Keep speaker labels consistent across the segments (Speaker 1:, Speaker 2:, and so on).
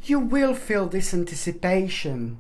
Speaker 1: you will feel this anticipation.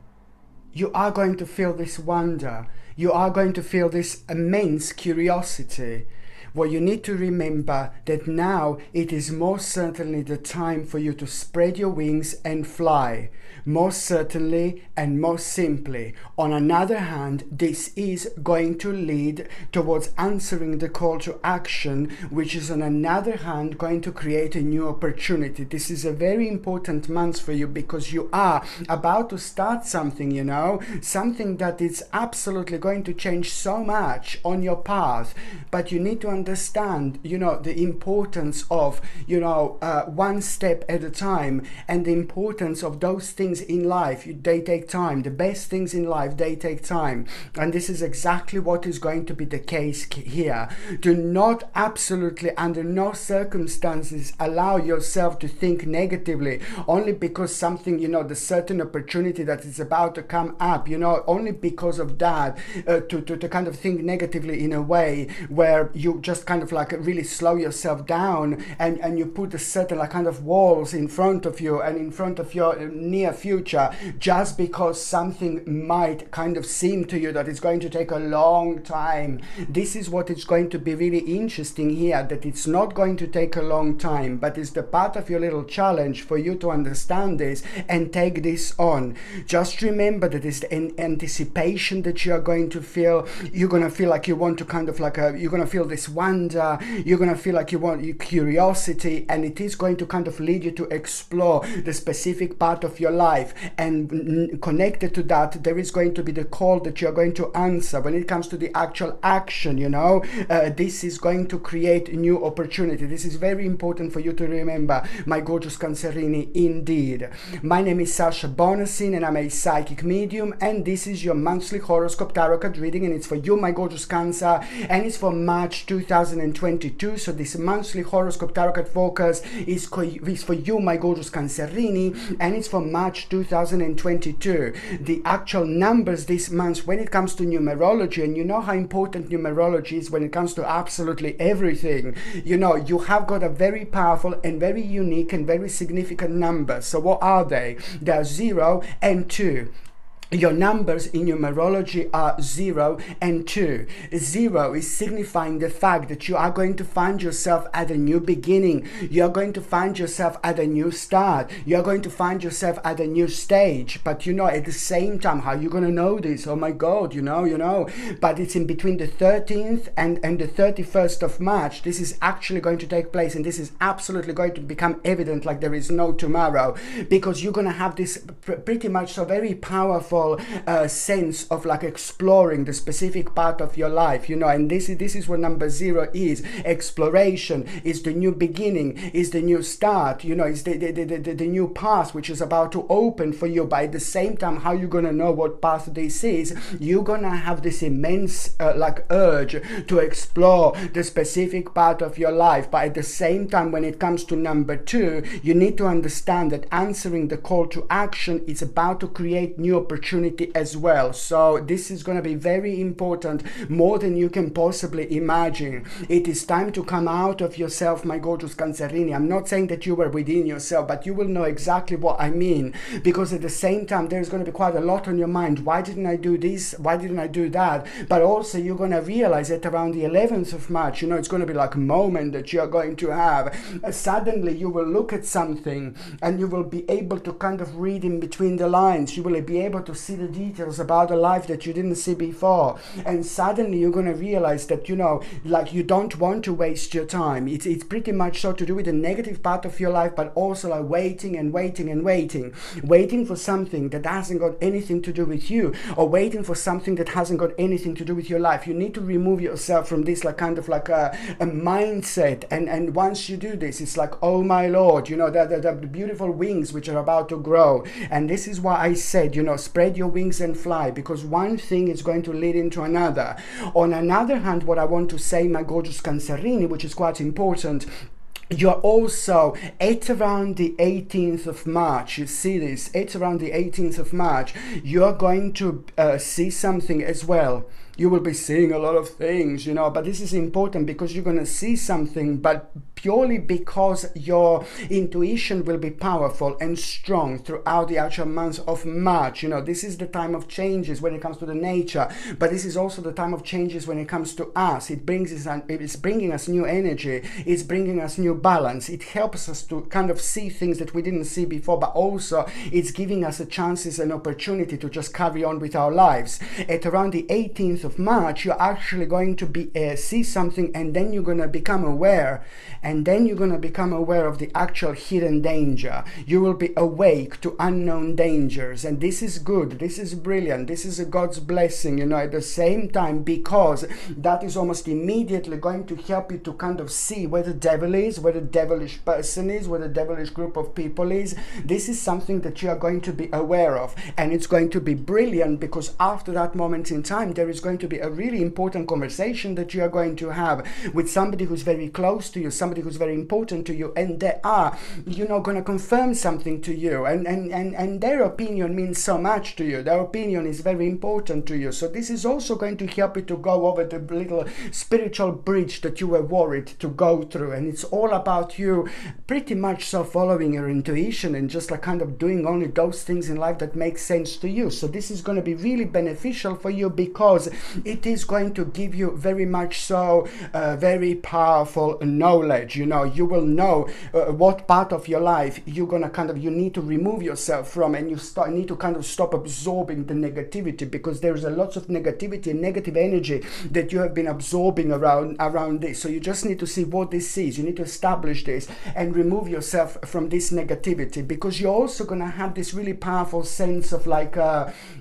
Speaker 1: You are going to feel this wonder. You are going to feel this immense curiosity. Well, you need to remember that now it is most certainly the time for you to spread your wings and fly. Most certainly and most simply. On another hand, this is going to lead towards answering the call to action, which is on another hand going to create a new opportunity. This is a very important month for you because you are about to start something, you know, something that is absolutely going to change so much on your path. But you need to understand, you know, the importance of, you know, one step at a time, and the importance of those things in life. They take time. The best things in life, they take time. And this is exactly what is going to be the case here. Do not, absolutely under no circumstances, allow yourself to think negatively only because something, you know, the certain opportunity that is about to come up, you know, only because of that, to kind of think negatively in a way where you just kind of like really slow yourself down, and you put a certain like kind of walls in front of you and in front of your near future, just because something might kind of seem to you that it's going to take a long time. This is what is going to be really interesting here, that it's not going to take a long time, but it's the part of your little challenge for you to understand this and take this on. Just remember that it's the anticipation that you are going to feel. You're going to feel like you want to kind of like you're going to feel this wonder, you're going to feel like you want your curiosity, and it is going to kind of lead you to explore the specific part of your life. And connected to that, there is going to be the call that you're going to answer when it comes to the actual action, you know. This is going to create a new opportunity. This is very important for you to remember, my gorgeous Cancerini, indeed. My name is Sasha Bonasin, and I'm a psychic medium, and this is your monthly horoscope tarot card reading, and it's for you, my gorgeous Cancer, and it's for March 2022. So this monthly horoscope tarot card focus is for you, my gorgeous Cancerini, and it's for March 2022. The actual numbers this month when it comes to numerology, and you know how important numerology is when it comes to absolutely everything, you know, you have got a very powerful and very unique and very significant number. So what are they? They are 0 and 2. Your numbers in numerology are 0 and 2. 0 is signifying the fact that you are going to find yourself at a new beginning. You are going to find yourself at a new start. You are going to find yourself at a new stage. But you know, at the same time, how are you going to know this? Oh my God, you know. But it's in between the 13th and the 31st of March. This is actually going to take place, and this is absolutely going to become evident like there is no tomorrow, because you're going to have this pretty much so very powerful sense of like exploring the specific part of your life, you know. And this is what number 0 is. Exploration is the new beginning, is the new start, you know, is the new path which is about to open for you. But at the same time, how you're gonna know what path this is? You're gonna have this immense like urge to explore the specific part of your life. But at the same time, when it comes to number 2, you need to understand that answering the call to action is about to create new opportunities as well. So this is going to be very important, more than you can possibly imagine. It is time to come out of yourself, my gorgeous Cancerini. I'm not saying that you were within yourself, but you will know exactly what I mean, because at the same time there's going to be quite a lot on your mind. Why didn't I do this? Why didn't I do that? But also you're going to realize that around the 11th of March, you know, it's going to be like a moment that you're going to have. Suddenly you will look at something and you will be able to kind of read in between the lines. You will be able to see the details about a life that you didn't see before, and suddenly you're going to realize that, you know, like you don't want to waste your time. It's pretty much so to do with the negative part of your life, but also like waiting for something that hasn't got anything to do with you, or waiting for something that hasn't got anything to do with your life. You need to remove yourself from this like kind of like a mindset, and once you do this, it's like, oh my Lord, you know, the beautiful wings which are about to grow. And this is why I said, you know, spread your wings and fly, because one thing is going to lead into another. On another hand, what I want to say, my gorgeous Cancerini, which is quite important, you're also at around the 18th of March, you see this, at around the 18th of March, you're going to see something as well. You will be seeing a lot of things, you know, but this is important because you're going to see something, but purely because your intuition will be powerful and strong throughout the actual month of March. You know, this is the time of changes when it comes to the nature, but this is also the time of changes when it comes to us. It's bringing us new energy. It's bringing us new balance. It helps us to kind of see things that we didn't see before, but also it's giving us a chances and opportunity to just carry on with our lives. At around the 18th of March, you're actually going to be see something, and then you're going to become aware, and then you're going to become aware of the actual hidden danger. You will be awake to unknown dangers, and this is good. This is brilliant. This is a God's blessing, you know, at the same time, because that is almost immediately going to help you to kind of see where the devil is, where the devilish person is, where the devilish group of people is. This is something that you are going to be aware of, and it's going to be brilliant because after that moment in time, there is going to be a really important conversation that you are going to have with somebody who's very close to you, somebody who's very important to you, and they are, you know, going to confirm something to you, and their opinion means so much to you. Their opinion is very important to you. So this is also going to help you to go over the little spiritual bridge that you were worried to go through, and it's all about you pretty much so following your intuition and just like kind of doing only those things in life that make sense to you. So this is going to be really beneficial for you because it is going to give you very much so very powerful knowledge. You know, you will know what part of your life you're gonna kind of, you need to remove yourself from, and you need to kind of stop absorbing the negativity, because there's a lot of negativity and negative energy that you have been absorbing around this. So you just need to see what this is. You need to establish this and remove yourself from this negativity, because you're also gonna have this really powerful sense of like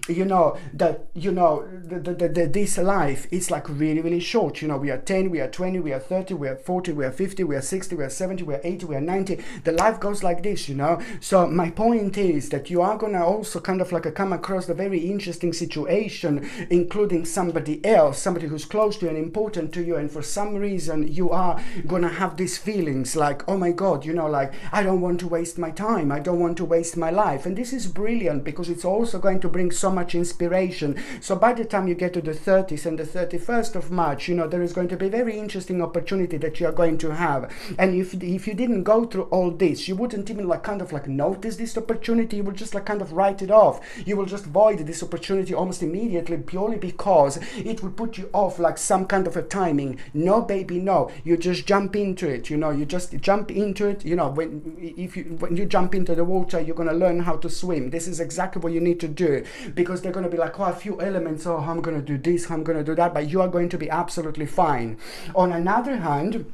Speaker 1: you know, that, you know, this life is like really, really short. You know, we are 10, we are 20, we are 30, we are 40, we are 50, we are 60, we are 70, we are 80, we are 90. The life goes like this, you know. So my point is that you are gonna also kind of like come across a very interesting situation, including somebody else, somebody who's close to you and important to you, and for some reason you are gonna have these feelings like, oh my God, you know, like, I don't want to waste my time, I don't want to waste my life. And this is brilliant because it's also going to bring so much inspiration. So by the time you get to the 30th and the 31st of March, you know, there is going to be a very interesting opportunity that you are going to have. And if you didn't go through all this, you wouldn't even like kind of like notice this opportunity. You will just like kind of write it off. You will just void this opportunity almost immediately, purely because it will put you off like some kind of a timing. No, baby, no. You just jump into it. You know, you just jump into it. You know, when you jump into the water, you're gonna learn how to swim. This is exactly what you need to do, because they're gonna be like, oh, a few elements. Oh, I'm gonna do this, I'm gonna do that, but you are going to be absolutely fine. On another hand,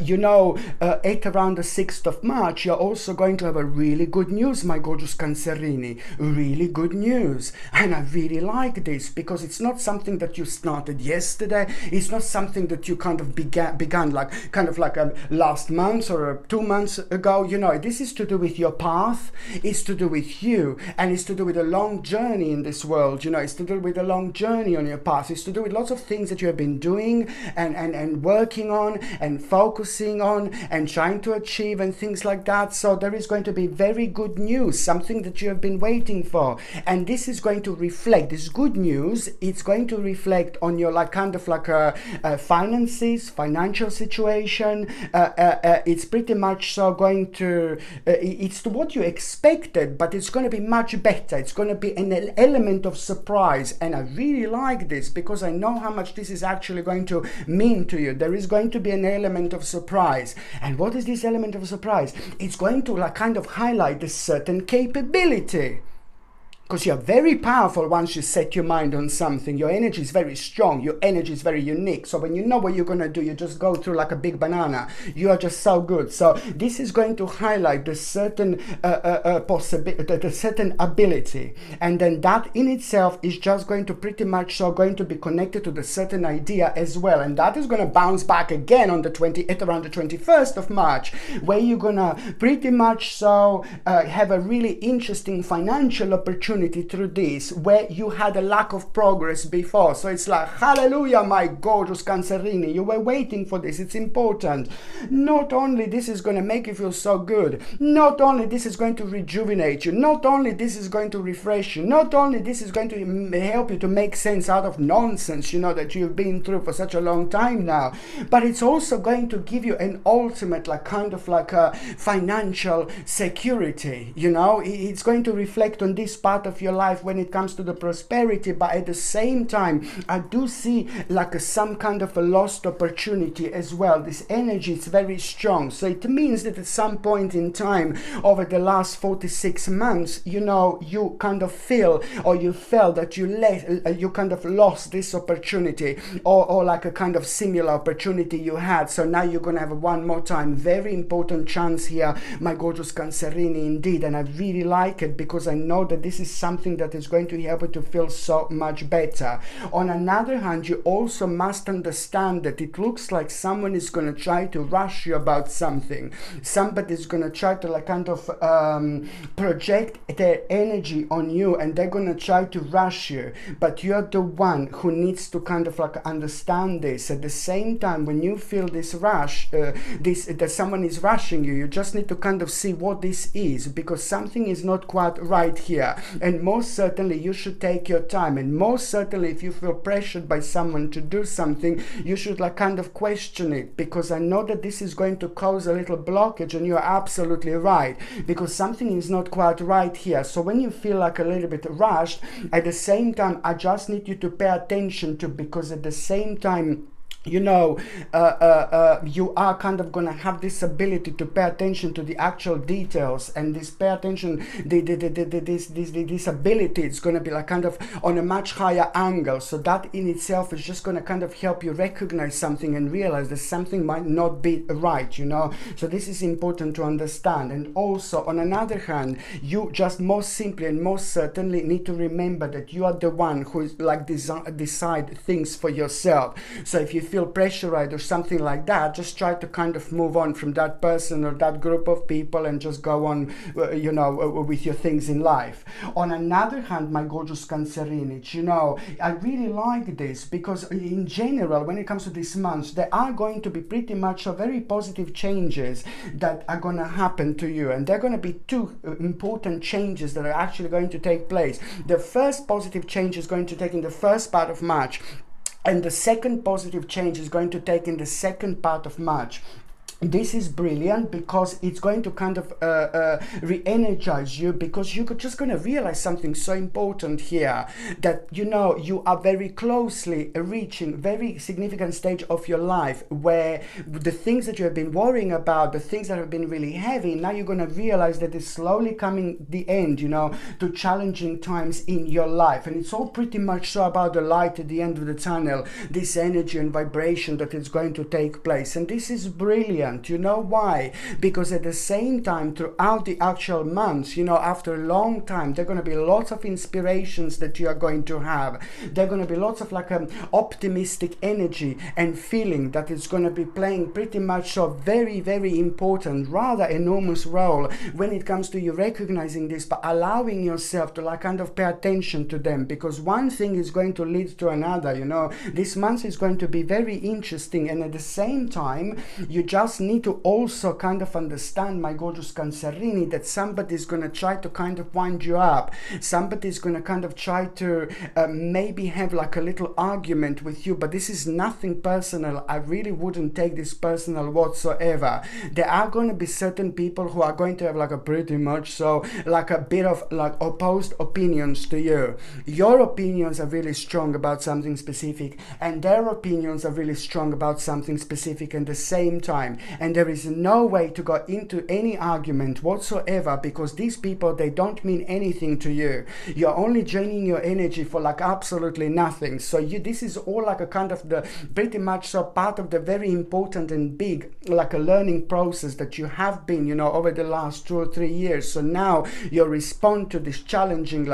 Speaker 1: you know, at around the 6th of March, you're also going to have a really good news, my gorgeous Cancerini. Really good news. And I really like this because it's not something that you started yesterday. It's not something that you kind of began like kind of like last month or 2 months ago. You know, this is to do with your path. It's to do with you, and it's to do with a long journey in this world. You know, it's to do with a long journey on your path. It's to do with lots of things that you have been doing and working on and focusing on and trying to achieve and things like that. So there is going to be very good news, something that you have been waiting for, and this is going to reflect, this good news, it's going to reflect on your like kind of like finances, financial situation. It's pretty much so going to it's what you expected, but it's going to be much better. It's going to be an element of surprise, and I really like this because I know how much this is actually going to mean to you. There is going to be an element of surprise. And what is this element of surprise? It's going to like kind of highlight a certain capability. Because you're very powerful once you set your mind on something. Your energy is very strong. Your energy is very unique. So when you know what you're going to do, you just go through like a big banana. You are just so good. So this is going to highlight the certain possibility, the certain ability. And then that in itself is just going to pretty much so going to be connected to the certain idea as well. And that is going to bounce back again on the at around the 21st of March, where you're going to pretty much so have a really interesting financial opportunity opportunity through this where you had a lack of progress before. So it's like, hallelujah, my gorgeous Cancerini, you were waiting for this. It's important. Not only this is going to make you feel so good, not only this is going to rejuvenate you, not only this is going to refresh you, not only this is going to help you to make sense out of nonsense, that you've been through for such a long time now, but it's also going to give you an ultimate kind of a financial security. It's going to reflect on this part of your life when it comes to the prosperity, but at the same time I do see some kind of a lost opportunity as well. This energy is very strong, so it means that at some point in time over the last 46 months, you kind of feel, or you felt that you kind of lost this opportunity, or like a kind of similar opportunity you had. So now you're going to have one more time, very important chance here, my gorgeous Cancerini, indeed. And I really like it because I know that this is something that is going to help you to feel so much better. On another hand, you also must understand that it looks like someone is going to try to rush you about something. Somebody is going to try to project their energy on you, and they're going to try to rush you, but you're the one who needs to kind of understand this. At the same time, when you feel this rush, that someone is rushing you, you just need to kind of see what this is, because something is not quite right here. And most certainly you should take your time, and most certainly if you feel pressured by someone to do something, you should kind of question it, because I know that this is going to cause a little blockage, and you're absolutely right, because something is not quite right here. So when you feel a little bit rushed, at the same time I just need you to pay attention to, because at the same time you are kind of going to have this ability to pay attention to the actual details, and this pay attention, this ability is going to be kind of on a much higher angle. So that in itself is just going to kind of help you recognize something and realize that something might not be right, So this is important to understand. And also on another hand, you just most simply and most certainly need to remember that you are the one who is decide things for yourself. So if you feel pressurized or something like that, just try to kind of move on from that person or that group of people and just go on with your things in life. On another hand, my gorgeous Cancerini, I really like this, because in general, when it comes to this month, there are going to be pretty much very positive changes that are going to happen to you, and there are going to be two important changes that are actually going to take place. The first positive change is going to take in the first part of March, and the second positive change is going to take in the second part of March. This is brilliant because it's going to kind of re-energize you, because you're just going to realize something so important here, that you are very closely reaching very significant stage of your life where the things that you have been worrying about, the things that have been really heavy, now you're going to realize that it's slowly coming the end, to challenging times in your life. And it's all pretty much so about the light at the end of the tunnel, this energy and vibration that is going to take place. And this is brilliant. You know why? Because at the same time, throughout the actual months, after a long time, there are going to be lots of inspirations that you are going to have. There are going to be lots of optimistic energy and feeling that is going to be playing pretty much a very, very important, rather enormous role when it comes to you recognizing this, but allowing yourself to kind of pay attention to them, because one thing is going to lead to another. This month is going to be very interesting, and at the same time, you just need to also kind of understand, my gorgeous Cancerini, that somebody is going to try to kind of wind you up. Somebody is going to kind of try to maybe have a little argument with you, but this is nothing personal. I really wouldn't take this personal whatsoever. There are going to be certain people who are going to have a pretty much so a bit of opposed opinions to you. Your opinions are really strong about something specific, and their opinions are really strong about something specific at the same time. And there is no way to go into any argument whatsoever, because these people, they don't mean anything to you. You're only draining your energy for absolutely nothing. So this is all a kind of the pretty much so part of the very important and big a learning process that you have been over the last 2 or 3 years. So now your response to this challenging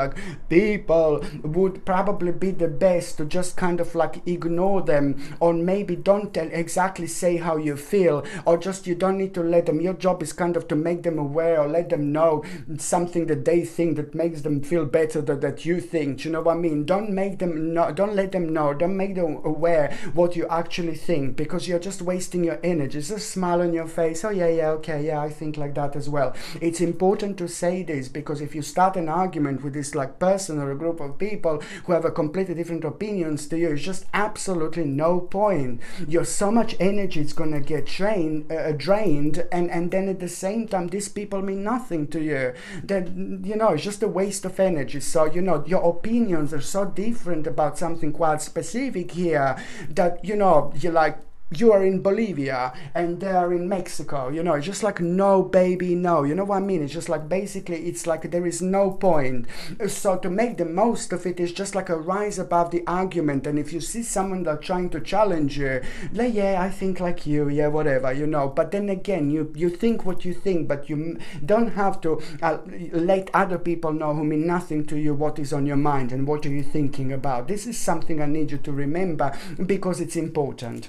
Speaker 1: people would probably be the best to just kind of ignore them, or maybe don't exactly say how you feel, or just you don't need to let them. Your job is kind of to make them aware or let them know something that they think that makes them feel better that you think. Do you know what I mean? Don't make them know, don't let them know, don't make them aware what you actually think, because you're just wasting your energy. Just a smile on your face. Oh yeah, okay, I think like that as well. It's important to say this, because if you start an argument with this like person or a group of people who have a completely different opinions to you, it's just absolutely no point. You're so much energy is gonna get drained, and then at the same time these people mean nothing to you. That, you know, it's just a waste of energy. So, you know, your opinions are so different about something quite specific here that, you know, you're like, you are in Bolivia and they are in Mexico, you know. It's just like, no baby, no, you know what I mean? It's just like, basically it's like there is no point. So to make the most of it is just like a rise above the argument. And if you see someone that trying to challenge you, like, yeah, I think like you, yeah, whatever, you know. But then again, you think what you think, but you don't have to let other people know who mean nothing to you what is on your mind and what are you thinking about. This is something I need you to remember, because it's important.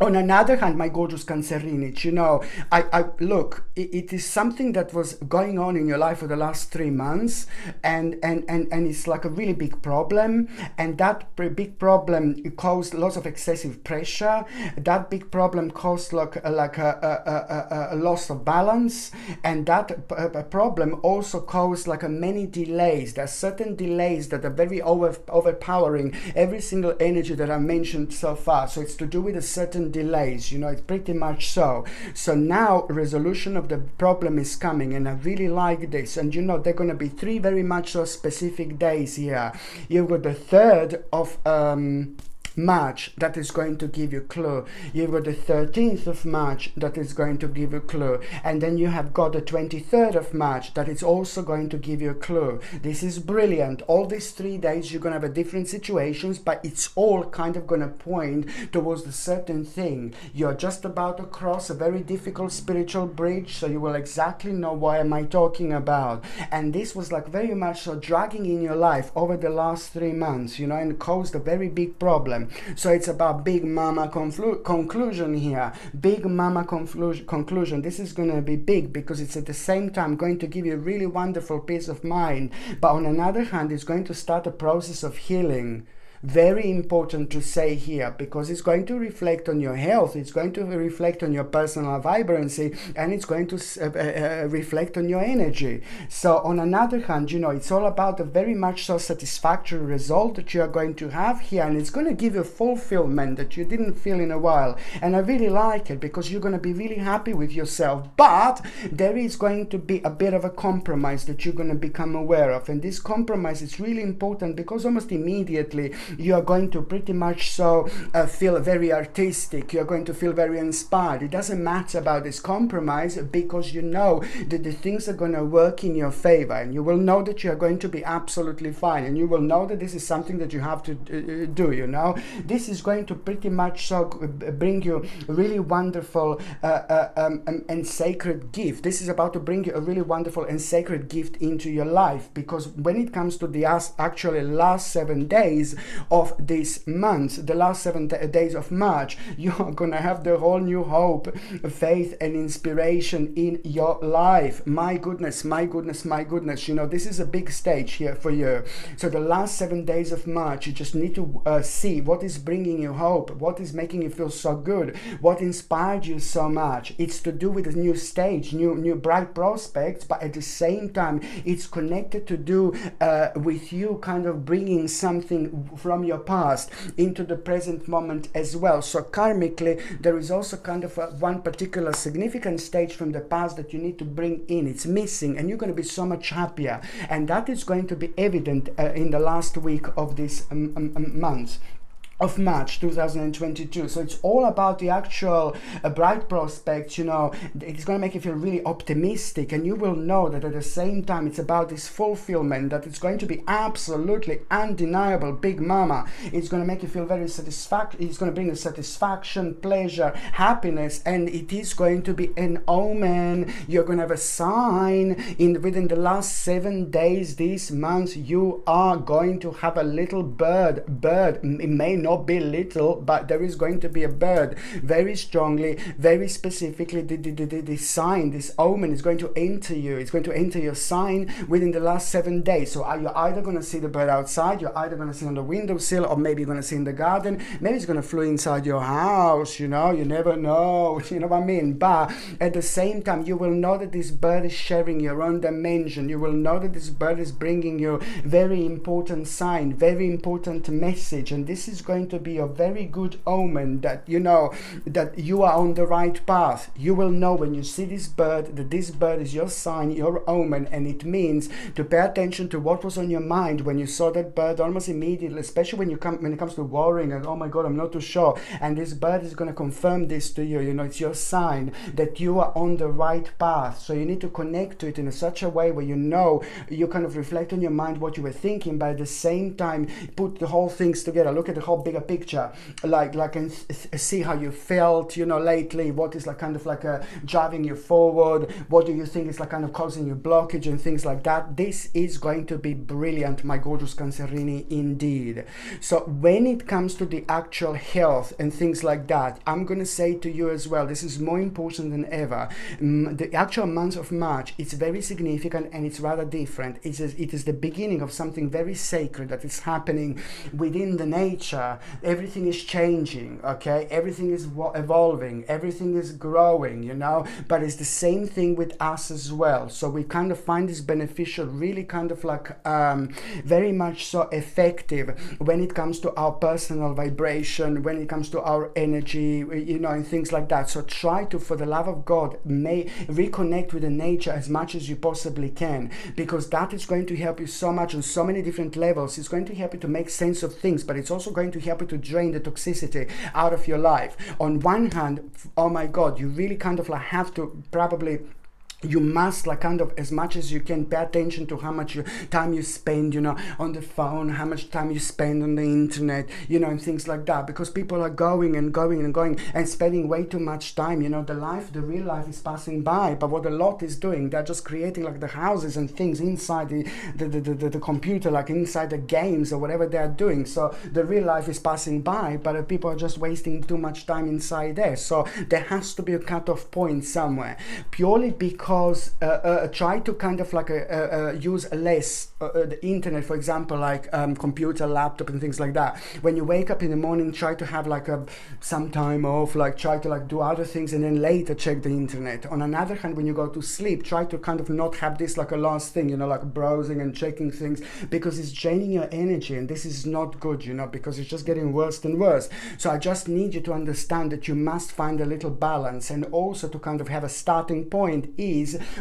Speaker 1: On another hand, my gorgeous Cancerinich, you know, I look, it is something that was going on in your life for the last 3 months, and it's like a really big problem, and that big problem caused lots of excessive pressure. That big problem caused like a loss of balance, and that problem also caused like many delays. There are certain delays that are very overpowering every single energy that I mentioned so far. So it's to do with a certain delays, you know, it's pretty much so. So now resolution of the problem is coming, and I really like this. And you know, they're going to be 3 very much so specific days here. You've got the 3rd of March, that is going to give you clue. You've got the 13th of March, that is going to give you clue. And then you have got the 23rd of March, that is also going to give you a clue. This is brilliant. All these 3 days you're going to have a different situations, but it's all kind of going to point towards a certain thing. You're just about to cross a very difficult spiritual bridge, so you will exactly know what am I talking about. And this was like very much so dragging in your life over the last 3 months, you know, and caused a very big problem. So it's about big mama conclusion here. Big mama conclusion. This is going to be big, because it's at the same time going to give you a really wonderful peace of mind. But on another hand, it's going to start a process of healing. Very important to say here, because it's going to reflect on your health, it's going to reflect on your personal vibrancy, and it's going to reflect on your energy. So on another hand, you know, it's all about a very much so satisfactory result that you are going to have here, and it's going to give you fulfillment that you didn't feel in a while. And I really like it, because you're going to be really happy with yourself. But there is going to be a bit of a compromise that you're going to become aware of, and this compromise is really important, because almost immediately you are going to pretty much so feel very artistic. You're going to feel very inspired. It doesn't matter about this compromise, because you know that the things are going to work in your favor, and you will know that you are going to be absolutely fine, and you will know that this is something that you have to do, you know. This is going to pretty much so bring you a really wonderful and sacred gift. This is about to bring you a really wonderful and sacred gift into your life, because when it comes to the actually last 7 days of this month, the last 7 days of March, you're gonna have the whole new hope, faith and inspiration in your life. My goodness, my goodness, my goodness, you know, this is a big stage here for you. So the last 7 days of March, you just need to see what is bringing you hope, what is making you feel so good, what inspired you so much. It's to do with a new stage, new bright prospects, but at the same time it's connected to do with you kind of bringing something from your past into the present moment as well. So karmically, there is also kind of one particular significant stage from the past that you need to bring in. It's missing, and you're going to be so much happier, and that is going to be evident in the last week of this month of March 2022. So it's all about the actual bright prospects, you know. It's going to make you feel really optimistic, and you will know that at the same time it's about this fulfillment, that it's going to be absolutely undeniable big mama. It's going to make you feel very satisfactory. It's going to bring you satisfaction, pleasure, happiness, and it is going to be an omen. You're going to have a sign within the last 7 days this month. You are going to have a little bird. It may not be little, but there is going to be a bird very strongly, very specifically. This sign, this omen is going to enter you. It's going to enter your sign within the last 7 days. So you're either going to see the bird outside, you're either going to see on the windowsill, or maybe you're going to see in the garden. Maybe it's going to fly inside your house, you know, you never know, you know what I mean? But at the same time, you will know that this bird is sharing your own dimension. You will know that this bird is bringing you very important sign, very important message, and this is going to be a very good omen that you know that you are on the right path. You will know when you see this bird that this bird is your sign, your omen, and it means to pay attention to what was on your mind when you saw that bird almost immediately, especially when it comes to worrying and oh my god, I'm not too sure, and this bird is going to confirm this to you. You know, it's your sign that you are on the right path. So you need to connect to it in such a way where you know, you kind of reflect on your mind what you were thinking, but at the same time put the whole things together, look at the whole bigger picture, like and see how you felt, you know, lately, what is like kind of like driving you forward, what do you think is like kind of causing you blockage and things like that. This is going to be brilliant, my gorgeous Cancerini, indeed. So when it comes to the actual health and things like that, I'm going to say to you as well, this is more important than ever. The actual month of March, it's very significant and it's rather different. It is the beginning of something very sacred that is happening within the nature. Everything is changing, okay? Everything is evolving, everything is growing, you know, but it's the same thing with us as well. So we kind of find this beneficial, really kind of like very much so effective when it comes to our personal vibration, when it comes to our energy, you know, and things like that. So try to, for the love of God, may reconnect with the nature as much as you possibly can, because that is going to help you so much on so many different levels. It's going to help you to make sense of things, but it's also going to help you to drain the toxicity out of your life. On one hand, oh my God, you really kind of like have to probably, you must like kind of as much as you can pay attention to how much time you spend, you know, on the phone, how much time you spend on the internet, you know, and things like that, because people are going and going and going and spending way too much time. You know, the real life is passing by, but what a lot is doing, they're just creating like the houses and things inside the computer, like inside the games or whatever they're doing. So the real life is passing by, but people are just wasting too much time inside there. So there has to be a cutoff point somewhere, purely because try to kind of like use less the internet, for example, like computer, laptop and things like that. When you wake up in the morning, try to have like some time off, like try to like do other things and then later check the internet. On another hand, when you go to sleep, try to kind of not have this like a last thing, you know, like browsing and checking things, because it's draining your energy, and this is not good, you know, because it's just getting worse and worse. So I just need you to understand that you must find a little balance, and also to kind of have a starting point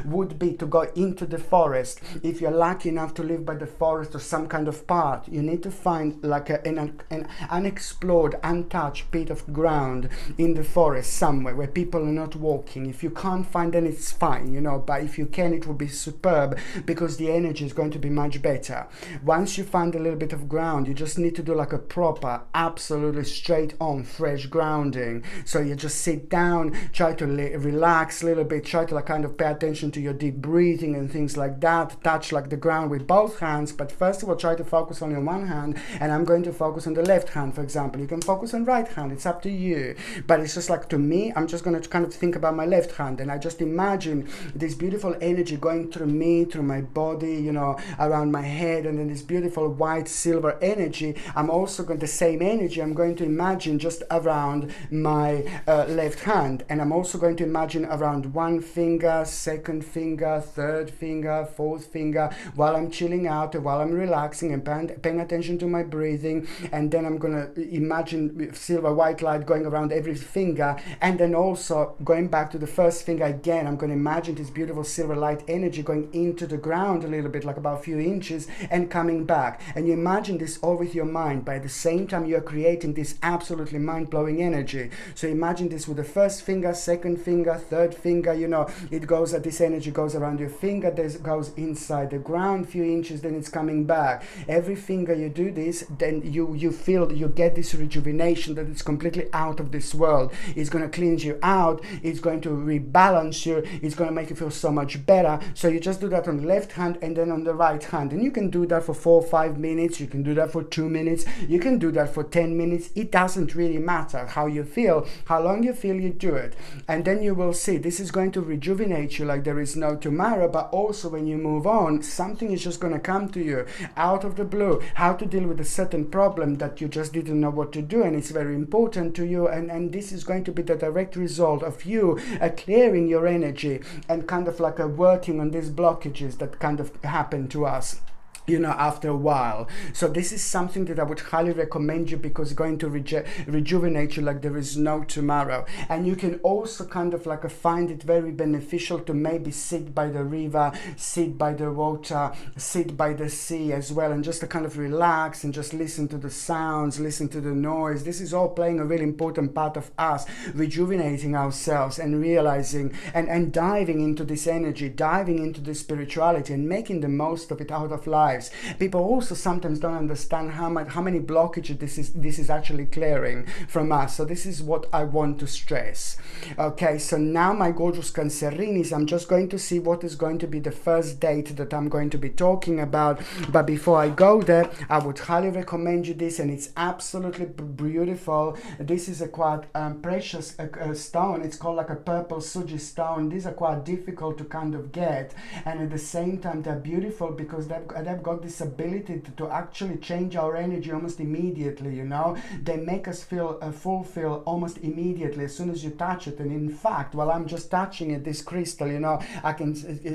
Speaker 1: would be to go into the forest. If you're lucky enough to live by the forest or some kind of path, you need to find like an unexplored, untouched bit of ground in the forest somewhere where people are not walking. If you can't find, then it's fine, you know, but if you can, it will be superb, because the energy is going to be much better. Once you find a little bit of ground, you just need to do like a proper, absolutely straight on fresh grounding. So you just sit down, try to relax a little bit, try to like kind of pay attention to your deep breathing and things like that. Touch like the ground with both hands, but first of all try to focus on your one hand, and I'm going to focus on the left hand, for example. You can focus on right hand, it's up to you, but it's just like, to me, I'm just going to kind of think about my left hand, and I just imagine this beautiful energy going through me, through my body, you know, around my head, and then this beautiful white silver energy. I'm also going, the same energy I'm going to imagine just around my left hand, and I'm also going to imagine around one finger, second finger, third finger, fourth finger, while I'm chilling out, while I'm relaxing and paying attention to my breathing. And then I'm gonna imagine silver white light going around every finger, and then also going back to the first finger again. I'm gonna imagine this beautiful silver light energy going into the ground a little bit, like about a few inches, and coming back. And you imagine this all with your mind, but at the same time you are creating this absolutely mind-blowing energy. So imagine this with the first finger, second finger, third finger, you know, it goes this energy goes around your finger, this goes inside the ground few inches, then it's coming back. Every finger you do this, then you feel, you get this rejuvenation that it's completely out of this world. It's going to cleanse you out, it's going to rebalance you, it's going to make you feel so much better. So you just do that on the left hand and then on the right hand, and you can do that for 4 or 5 minutes, you can do that for 2 minutes, you can do that for 10 minutes. It doesn't really matter how you feel, how long you feel, you do it, and then you will see this is going to rejuvenate you like there is no tomorrow. But also when you move on, something is just going to come to you out of the blue, how to deal with a certain problem that you just didn't know what to do, and it's very important to you, and this is going to be the direct result of you clearing your energy and kind of like working on these blockages that kind of happen to us, you know, after a while. So this is something that I would highly recommend you, because it's going to rejuvenate you like there is no tomorrow. And you can also kind of like find it very beneficial to maybe sit by the river, sit by the water, sit by the sea as well, and just to kind of relax and just listen to the sounds, listen to the noise. This is all playing a really important part of us rejuvenating ourselves and realizing and diving into this energy, diving into this spirituality and making the most of it out of life. People also sometimes don't understand how many blockages this is actually clearing from us. So this is what I want to stress. Okay, so now my gorgeous Cancerinis, I'm just going to see what is going to be the first date that I'm going to be talking about. But before I go there, I would highly recommend you this, and it's absolutely beautiful. This is a quite precious stone. It's called like a purple Suji stone. These are quite difficult to kind of get, and at the same time they're beautiful because they've got this ability to actually change our energy almost immediately, you know. They make us feel fulfilled almost immediately as soon as you touch it. And in fact, while I'm just touching it, this crystal, you know, I can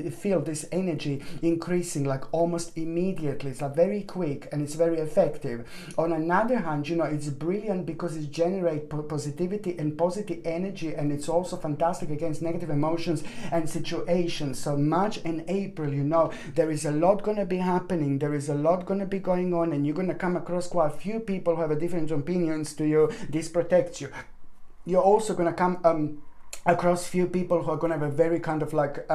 Speaker 1: feel this energy increasing like almost immediately. It's like very quick and it's very effective. On another hand, you know, it's brilliant because it generates positivity and positive energy, and it's also fantastic against negative emotions and situations. So March and April, you know, there is a lot going to be happening. There is a lot going to be going on, and you're going to come across quite a few people who have a different opinions to you. This protects you. You're also going to come across few people who are going to have a very kind of like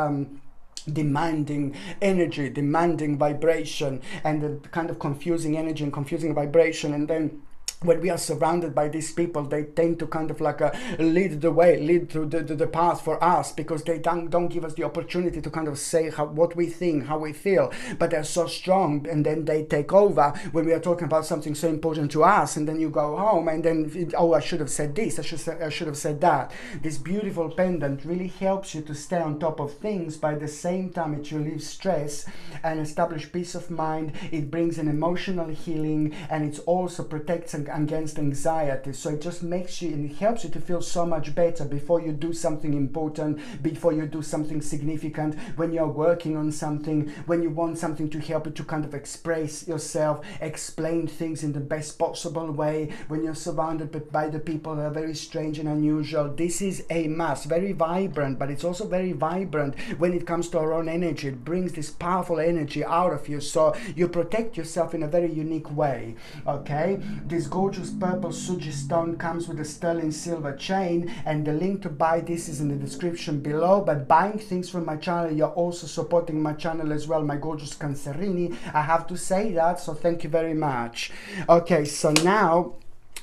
Speaker 1: demanding energy, demanding vibration, and the kind of confusing energy and confusing vibration. And then when we are surrounded by these people, they tend to kind of like lead the way, lead through the path for us, because they don't give us the opportunity to kind of say what we think, how we feel, but they're so strong, and then they take over when we are talking about something so important to us, and then you go home and then, oh, I should have said this, I should have said that. This beautiful pendant really helps you to stay on top of things, by the same time it relieves stress and establish peace of mind. It brings an emotional healing, and it also protects against anxiety. So it just makes you, and it helps you to feel so much better before you do something important, before you do something significant, when you're working on something, when you want something to help you to kind of express yourself, explain things in the best possible way, when you're surrounded by the people that are very strange and unusual. This is a must. Very vibrant, but it's also very vibrant when it comes to our own energy. It brings this powerful energy out of you, so you protect yourself in a very unique way. Okay, this gorgeous purple Suji stone comes with a sterling silver chain, and the link to buy this is in the description below. But buying things from my channel, you're also supporting my channel as well, my gorgeous Cancerini. I have to say that, so thank you very much. Okay, so now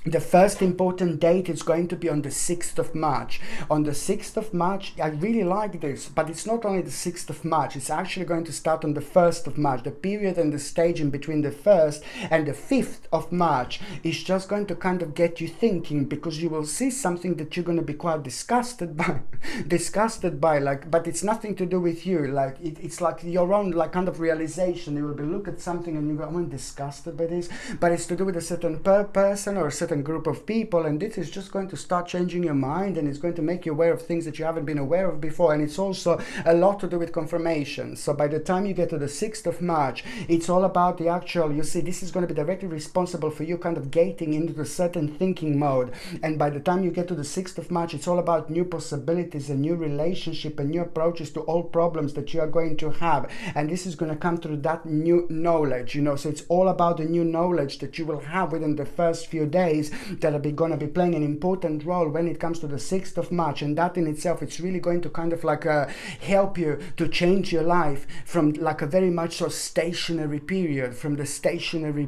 Speaker 1: the first important date is going to be on the 6th of March. On the 6th of March, I really like this, but it's not only the 6th of March, it's actually going to start on the 1st of March. The period and the stage in between the 1st and the 5th of March is just going to kind of get you thinking, because you will see something that you're going to be quite disgusted by, like, but it's nothing to do with you. Like, it's like your own, like, kind of realization. You will be look at something and you go, I'm disgusted by this, but it's to do with a certain person or a certain group of people, and this is just going to start changing your mind, and it's going to make you aware of things that you haven't been aware of before. And it's also a lot to do with confirmation. So by the time you get to the 6th of March, it's all about the actual, you see, this is going to be directly responsible for you kind of gating into the certain thinking mode. And by the time you get to the 6th of March, it's all about new possibilities, a new relationship, and new approaches to all problems that you are going to have. And this is going to come through that new knowledge, you know. So it's all about the new knowledge that you will have within the first few days, days that are going to be playing an important role when it comes to the 6th of March, and that in itself, it's really going to kind of like help you to change your life from like a very much so stationary period, from the stationary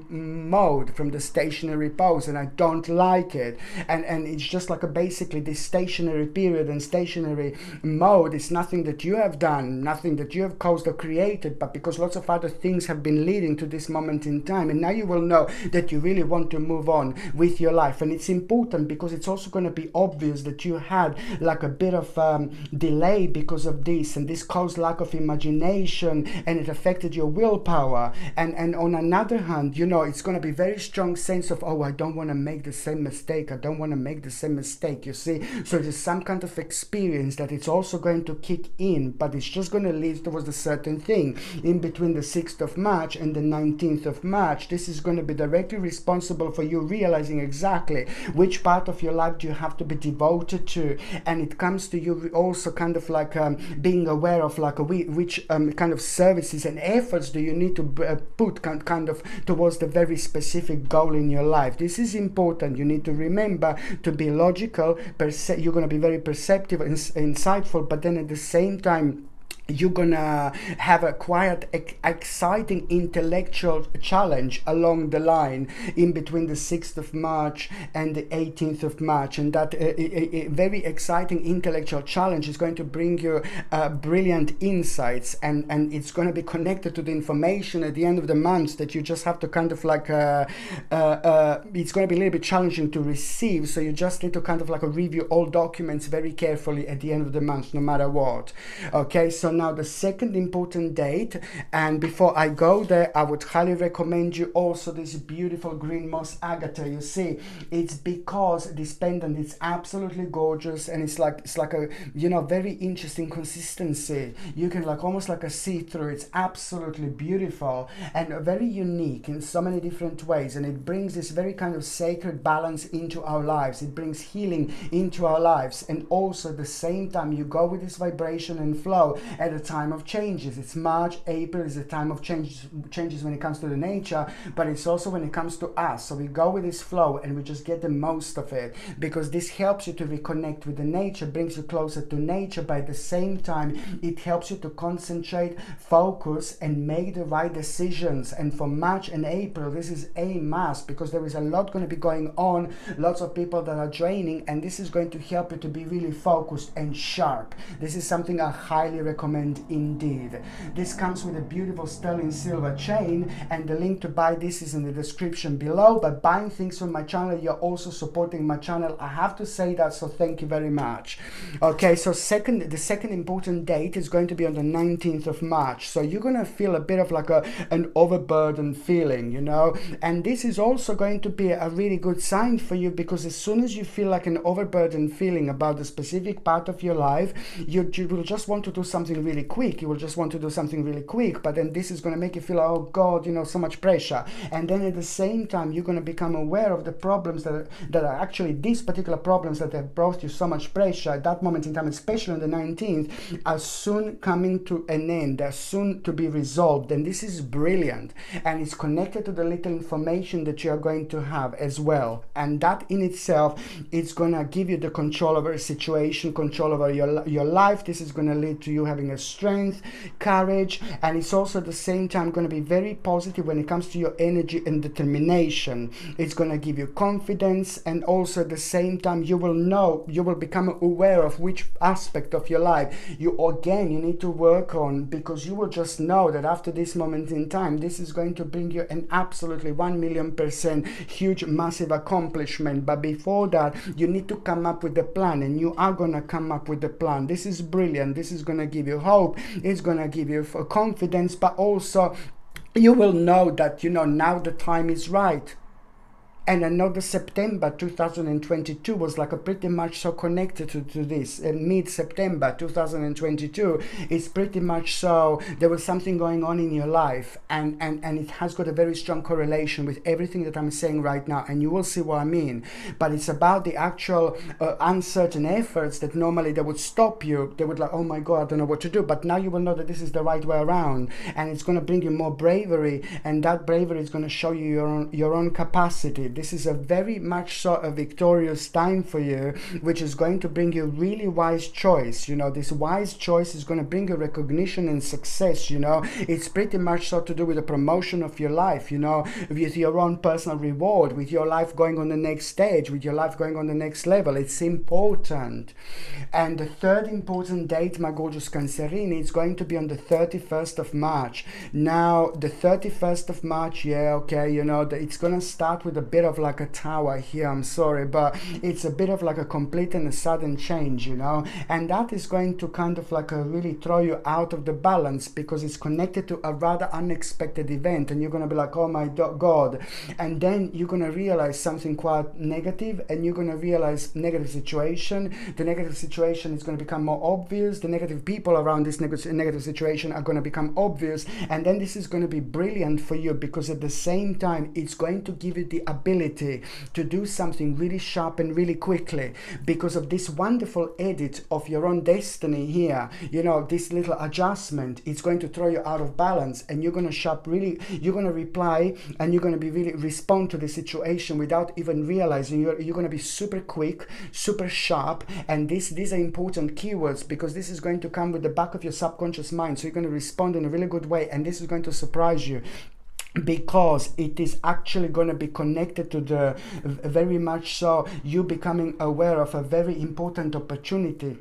Speaker 1: mode, from the stationary pose, and I don't like it. And it's just like a basically this stationary period and stationary mode is nothing that you have done, nothing that you have caused or created, but because lots of other things have been leading to this moment in time. And now you will know that you really want to move on with your life. And it's important because it's also going to be obvious that you had like a bit of delay because of this, and this caused lack of imagination, and it affected your willpower. And on another hand, you know, it's going to be very strong sense of, oh, I don't want to make the same mistake, I don't want to make the same mistake, you see. So there's some kind of experience that it's also going to kick in, but it's just going to lead towards a certain thing in between the 6th of March and the 19th of March. This is going to be directly responsible for you realizing exactly which part of your life do you have to be devoted to, and it comes to you also kind of like being aware of like which kind of services and efforts do you need to put kind of towards the very specific goal in your life. This is important. You need to remember to be logical, you're going to be very perceptive and insightful, but then at the same time you're gonna have a quite exciting intellectual challenge along the line in between the 6th of March and the 18th of March, and that a very exciting intellectual challenge is going to bring you brilliant insights, and it's going to be connected to the information at the end of the month that you just have to kind of like it's going to be a little bit challenging to receive, so you just need to kind of like review all documents very carefully at the end of the month, no matter what. Okay, so now the second important date, and before I go there, I would highly recommend you also this beautiful green moss agate. You see, it's because this pendant is absolutely gorgeous, and it's like a, you know, very interesting consistency. You can like almost like a see-through. It's absolutely beautiful and very unique in so many different ways, and it brings this very kind of sacred balance into our lives. It brings healing into our lives, and also at the same time you go with this vibration and flow at a time of changes. It's March, April is a time of changes when it comes to the nature, but it's also when it comes to us. So we go with this flow and we just get the most of it, because this helps you to reconnect with the nature, brings you closer to nature, but at the same time it helps you to concentrate, focus, and make the right decisions. And for March and April, this is a must, because there is a lot going to be going on, lots of people that are draining, and this is going to help you to be really focused and sharp. This is something I highly recommend indeed. This comes with a beautiful sterling silver chain, and the link to buy this is in the description below. But buying things from my channel, you're also supporting my channel, I have to say that, so thank you very much. Okay, so the second important date is going to be on the 19th of March. So you're going to feel a bit of like an overburdened feeling, you know, and this is also going to be a really good sign for you, because as soon as you feel like an overburdened feeling about the specific part of your life, you will just want to do something really quick. You will just want to do something really quick, but then this is going to make you feel, oh God, you know, so much pressure. And then at the same time, you're going to become aware of the problems that are actually these particular problems that have brought you so much pressure at that moment in time, especially on the 19th, are soon coming to an end. They're soon to be resolved. And this is brilliant. And it's connected to the little information that you're going to have as well. And that in itself, it's going to give you the control over a situation, control over your life. This is going to lead to you having a strength, courage, and it's also at the same time going to be very positive when it comes to your energy and determination. It's going to give you confidence, and also at the same time you will become aware of which aspect of your life you need to work on, because you will just know that after this moment in time, this is going to bring you an absolutely 1,000,000% huge massive accomplishment. But before that, you need to come up with the plan, and you are going to come up with the plan. This is brilliant. This is going to give you hope, it's going to give you confidence, but also you will know that, you know, now the time is right. And I know the September 2022 was like a pretty much so connected to this. Mid-September 2022 is pretty much so there was something going on in your life, and it has got a very strong correlation with everything that I'm saying right now, and you will see what I mean. But it's about the actual uncertain efforts that normally they would stop you. They would like, oh my God, I don't know what to do. But now you will know that this is the right way around, and it's going to bring you more bravery, and that bravery is going to show you your own capacity. This is a very much so a victorious time for you, which is going to bring you really wise choice. You know, this wise choice is going to bring you recognition and success. You know, it's pretty much so to do with the promotion of your life, you know, with your own personal reward, with your life going on the next stage, with your life going on the next level. It's important. And the third important date, my gorgeous Cancerini, is going to be on the 31st of March. Now, the 31st of March, yeah, okay, you know, it's going to start with a bit of like a tower here, I'm sorry, but it's a bit of like a complete and a sudden change, you know, and that is going to kind of like really throw you out of the balance, because it's connected to a rather unexpected event, and you're going to be like, oh my God, and then you're going to realize something quite negative, and you're going to realize negative situation. The negative situation is going to become more obvious. The negative people around this negative situation are going to become obvious, and then this is going to be brilliant for you, because at the same time it's going to give you the ability to do something really sharp and really quickly, because of this wonderful edit of your own destiny here. You know, this little adjustment, it's going to throw you out of balance, and you're going to reply, and you're going to be really respond to the situation without even realizing. You're going to be super quick, super sharp, and these are important keywords, because this is going to come with the back of your subconscious mind. So you're going to respond in a really good way, and this is going to surprise you, because it is actually going to be connected to the very much so you becoming aware of a very important opportunity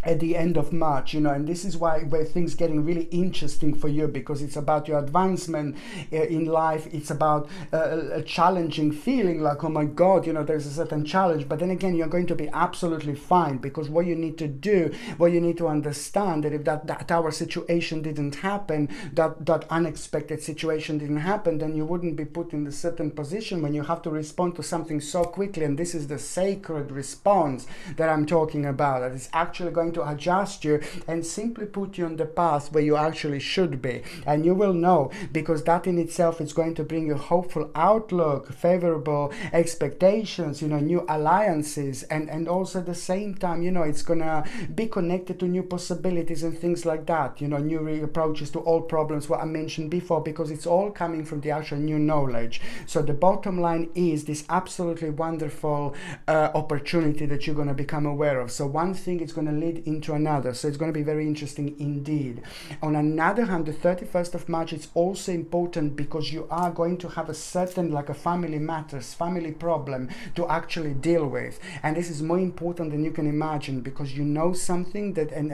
Speaker 1: at the end of March, you know, and this is where things getting really interesting for you, because it's about your advancement in life. It's about a challenging feeling like, oh my God, you know, there's a certain challenge, but then again, you're going to be absolutely fine, because what you need to do, what you need to understand, that if that our situation didn't happen, that unexpected situation didn't happen, then you wouldn't be put in a certain position when you have to respond to something so quickly. And this is the sacred response that I'm talking about, that is actually going to adjust you and simply put you on the path where you actually should be. And you will know, because that in itself is going to bring you hopeful outlook, favorable expectations, you know, new alliances, and also at the same time, you know, it's gonna be connected to new possibilities and things like that, you know, new approaches to all problems, what I mentioned before, because it's all coming from the actual new knowledge. So the bottom line is this absolutely wonderful opportunity that you're going to become aware of. So one thing is going to lead into another, so it's going to be very interesting indeed. On another hand, the 31st of March is also important, because you are going to have a certain, like a family matters, family problem to actually deal with, and this is more important than you can imagine, because you know something that and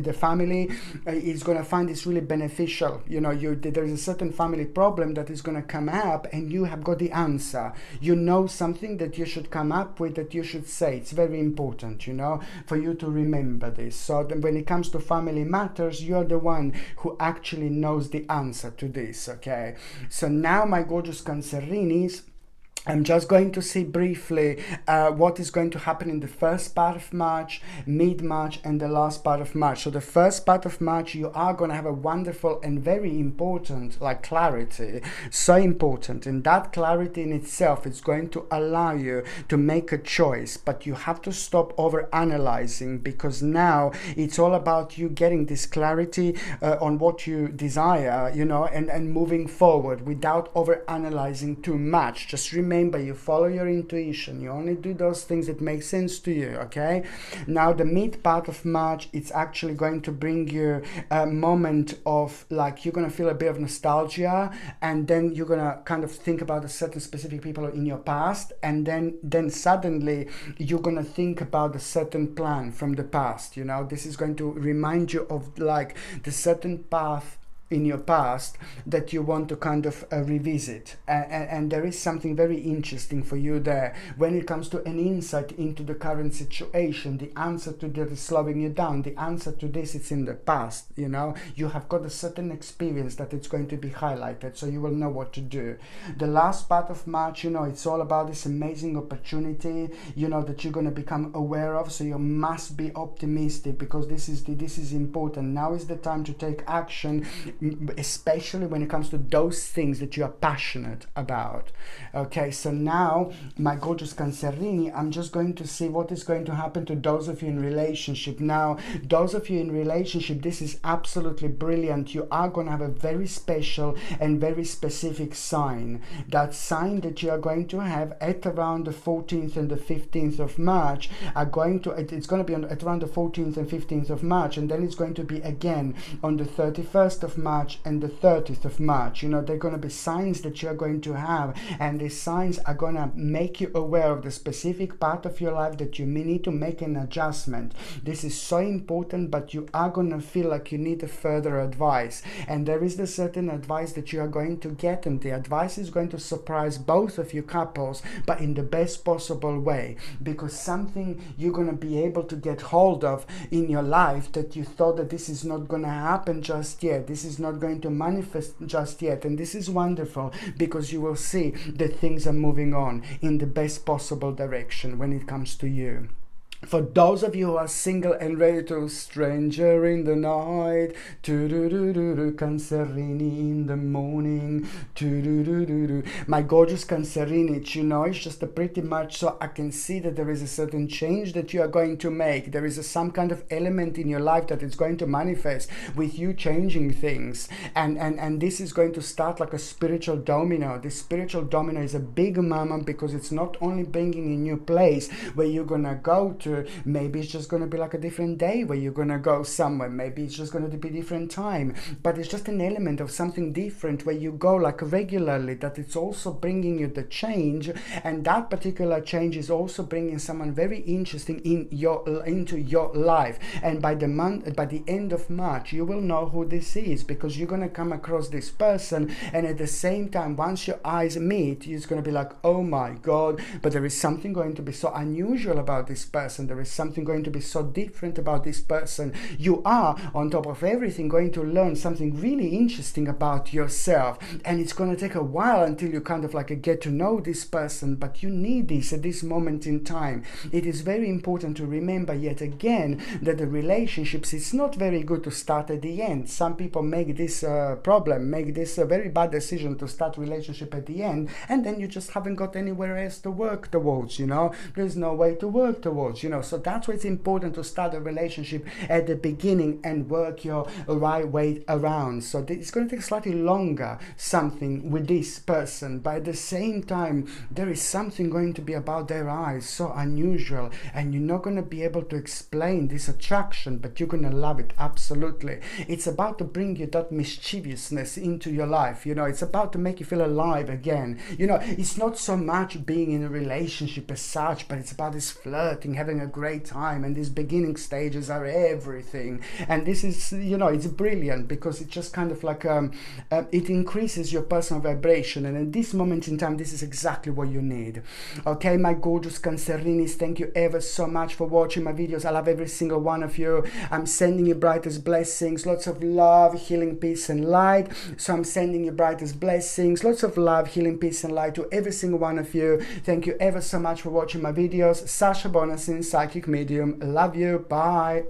Speaker 1: the family is going to find this really beneficial. You know, there's a certain family problem that is going to come up, and you have got the answer. You know something that you should come up with, that you should say. It's very important, you know, for you to remember this. So then when it comes to family matters, you're the one who actually knows the answer to this, okay? So now, my gorgeous Cancerinis, I'm just going to see briefly what is going to happen in the first part of March, mid-March, and the last part of March. So the first part of March, you are going to have a wonderful and very important, like, clarity. So important. And that clarity in itself is going to allow you to make a choice. But you have to stop over-analyzing, because now it's all about you getting this clarity on what you desire, you know, and moving forward without over-analyzing too much. Just remember, you follow your intuition. You only do those things that make sense to you, okay? Now, the mid part of March, it's actually going to bring you a moment of, like, you're going to feel a bit of nostalgia, and then you're going to kind of think about a certain specific people in your past, and then suddenly you're going to think about a certain plan from the past, you know? This is going to remind you of, like, the certain path in your past that you want to kind of revisit, and there is something very interesting for you there when it comes to an insight into the current situation. The answer to that is slowing you down. The answer to this, it's in the past, you know. You have got a certain experience that it's going to be highlighted, so you will know what to do. The last part of March, you know, it's all about this amazing opportunity, you know, that you're going to become aware of. So you must be optimistic, because this is important. Now is the time to take action especially when it comes to those things that you are passionate about. Okay, so now, my gorgeous Cancerini, I'm just going to see what is going to happen to those of you in relationship. Now, those of you in relationship, this is absolutely brilliant. You are going to have a very special and very specific sign. That sign that you are going to have at around the 14th and the 15th of March are going to, it's going to be at around the 14th and 15th of March, and then it's going to be again on the 31st of March and the 30th of March. You know, they're going to be signs that you're going to have, and these signs are going to make you aware of the specific part of your life that you may need to make an adjustment. This is so important, but you are going to feel like you need a further advice, and there is the certain advice that you are going to get, and the advice is going to surprise both of you couples, but in the best possible way, because something you're going to be able to get hold of in your life that you thought that this is not going to happen just yet, this is not going to manifest just yet, and this is wonderful because you will see that things are moving on in the best possible direction when it comes to you. For those of you who are single and ready to stranger in the night, Cancerini in the morning, my gorgeous Cancerini, you know, it's just a pretty much so I can see that there is a certain change that you are going to make. There is some kind of element in your life that is going to manifest with you changing things, and this is going to start like a spiritual domino. This spiritual domino is a big mama because it's not only bringing a new place where you're gonna go to. Maybe it's just going to be like a different day where you're going to go somewhere. Maybe it's just going to be a different time. But it's just an element of something different where you go like regularly, that it's also bringing you the change. And that particular change is also bringing someone very interesting into your life. And by the end of March, you will know who this is, because you're going to come across this person. And at the same time, once your eyes meet, it's going to be like, oh my God, but there is something going to be so unusual about this person. There is something going to be so different about this person. You are, on top of everything, going to learn something really interesting about yourself. And it's going to take a while until you kind of like get to know this person, but you need this at this moment in time. It is very important to remember yet again that the relationships, it's not very good to start at the end. Some people make this make this a very bad decision to start relationship at the end, and then you just haven't got anywhere else to work towards, you know. There's no way to work towards, you know. So that's why it's important to start a relationship at the beginning and work your right way around. So it's going to take slightly longer something with this person, but at the same time there is something going to be about their eyes so unusual, and you're not going to be able to explain this attraction, but you're going to love it absolutely. It's about to bring you that mischievousness into your life, you know. It's about to make you feel alive again, you know. It's not so much being in a relationship as such, but it's about this flirting, having a great time, and these beginning stages are everything. And this is, you know, it's brilliant because it just kind of like it increases your personal vibration, and at this moment in time this is exactly what you need. Okay, my gorgeous Cancerinis, thank you ever so much for watching my videos. I love every single one of you. I'm sending you brightest blessings, lots of love, healing, peace and light. So I'm sending you brightest blessings, lots of love, healing, peace and light to every single one of you. Thank you ever so much for watching my videos. Sasha Bonasin, psychic medium. Love you. Bye.